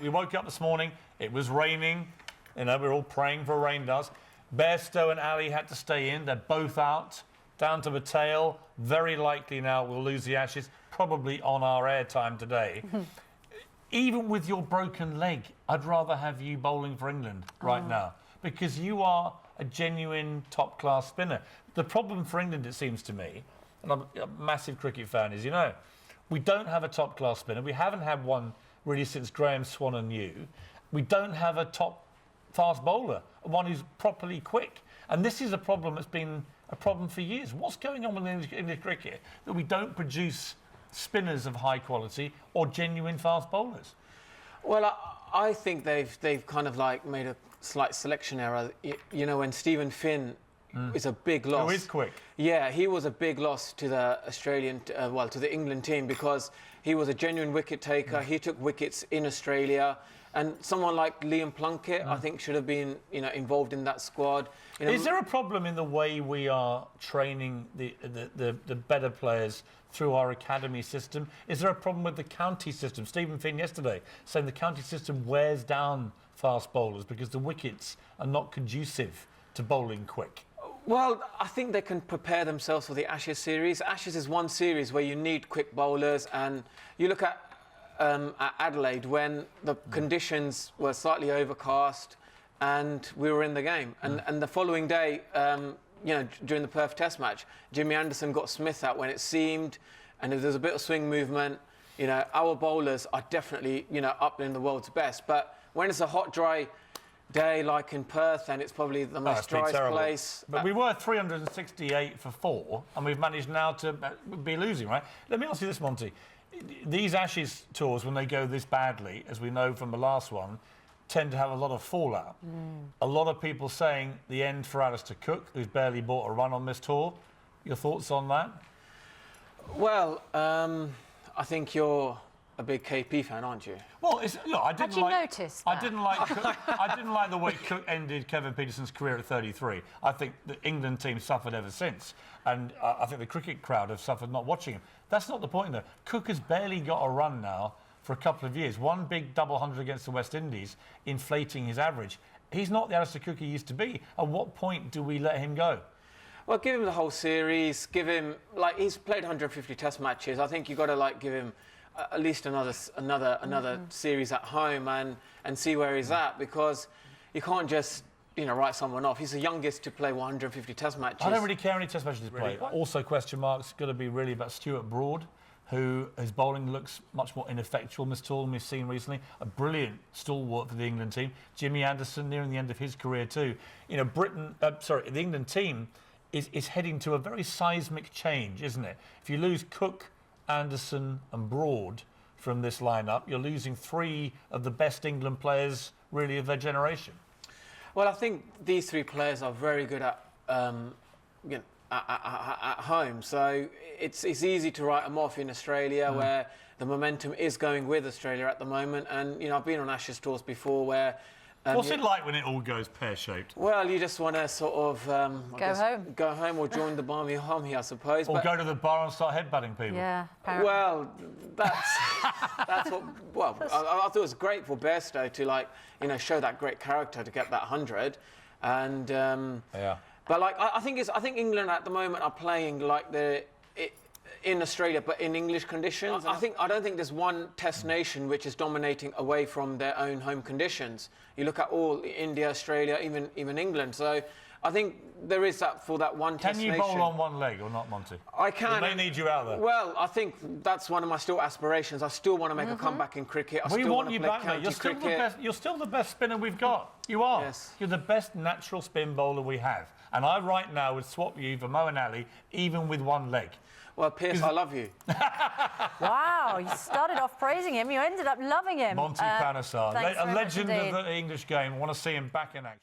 We woke up this morning, it was raining. You know, we're all praying for a rain dust. Bairstow and Ali had to stay in. They're both out, down to the tail. Very likely now we'll lose the Ashes, probably on our airtime today. Even with your broken leg, I'd rather have you bowling for England right now, because you are a genuine top-class spinner. The problem for England, it seems to me, and I'm a massive cricket fan, is, you know, we don't have a top-class spinner. We haven't had one really since Graham Swan and you. We don't have a top fast bowler, one who's properly quick. And this is a problem that's been a problem for years. What's going on with English cricket that we don't produce spinners of high quality or genuine fast bowlers? Well, I think they've kind of like made a slight selection error. You know, when Stephen Finn is a big loss. Who is quick. Yeah, he was a big loss to the to the England team, because he was a genuine wicket taker. He took wickets in Australia. And someone like Liam Plunkett, I think, should have been, you know, involved in that squad. You know, is there a problem in the way we are training the better players through our academy system? Is there a problem with the county system? Stephen Finn yesterday saying the county system wears down fast bowlers because the wickets are not conducive to bowling quick. Well, I think they can prepare themselves for the Ashes series. Ashes is one series where you need quick bowlers, and you look at Adelaide, when the conditions were slightly overcast and we were in the game. And the following day, you know, during the Perth Test match, Jimmy Anderson got Smith out when it seemed, and if there's a bit of swing movement, you know, our bowlers are definitely, you know, up in the world's best. But when it's a hot, dry day like in Perth, and it's probably the most driest place. But we were 368 for 4, and we've managed now to be losing, right? Let me ask you this, Monty. These Ashes tours, when they go this badly, as we know from the last one, tend to have a lot of fallout. A lot of people saying the end for Alistair Cook, who's barely bought a run on this tour. Your thoughts on that? Well, I think you're a big KP fan, aren't you? Well, look, I didn't notice that? I didn't like the way Cook ended Kevin Peterson's career at 33. I think the England team suffered ever since, and I think the cricket crowd have suffered not watching him. That's not the point, though. Cook has barely got a run now for a couple of years. One big double hundred against the West Indies, inflating his average. He's not the Alistair Cook he used to be. At what point do we let him go? Well, give him the whole series. Give him, like, he's played 150 Test matches. I think you've got to, like, give him at least another series at home and see where he's at, because you can't just, you know, write someone off. He's the youngest to play 150 Test matches. I don't really care how many Test matches he's played. Also, question marks going to be really about Stuart Broad, who his bowling looks much more ineffectual. Miss Tallman we've seen recently, a brilliant stalwart for the England team. Jimmy Anderson nearing the end of his career too. You know, the England team is heading to a very seismic change, isn't it? If you lose Cook, Anderson and Broad from this lineup, you're losing 3 of the best England players, really, of their generation. Well, I think these 3 players are very good at, you know, at home. So it's easy to write them off in Australia, where the momentum is going with Australia at the moment. And, you know, I've been on Ashes tours before where... What's it like when it all goes pear-shaped? Well, you just want to sort of... Go home or join the Barmy Army, I suppose. Or go to the bar and start headbutting people. Yeah, apparently. Well, that's what... Well, I thought it was great for Bairstow to, like, you know, show that great character to get that 100. And... yeah. But, like, I think England at the moment are playing like in Australia, but in English conditions. I don't think there's one Test nation which is dominating away from their own home conditions. You look at all India, Australia, even England. So I think there is that for that one Test nation. Can you bowl on one leg or not, Monty? I can. They need you out there. Well, I think that's one of my still aspirations. I still want to make a comeback in cricket. We want you back, mate. You're still the best spinner we've got. You are. Yes. You're the best natural spin bowler we have. And I right now would swap you for Mo and Ali, even with one leg. Well, Piers, I love you. Wow, you started off praising him, you ended up loving him. Monty Panesar, a legend of the English game. I want to see him back in action.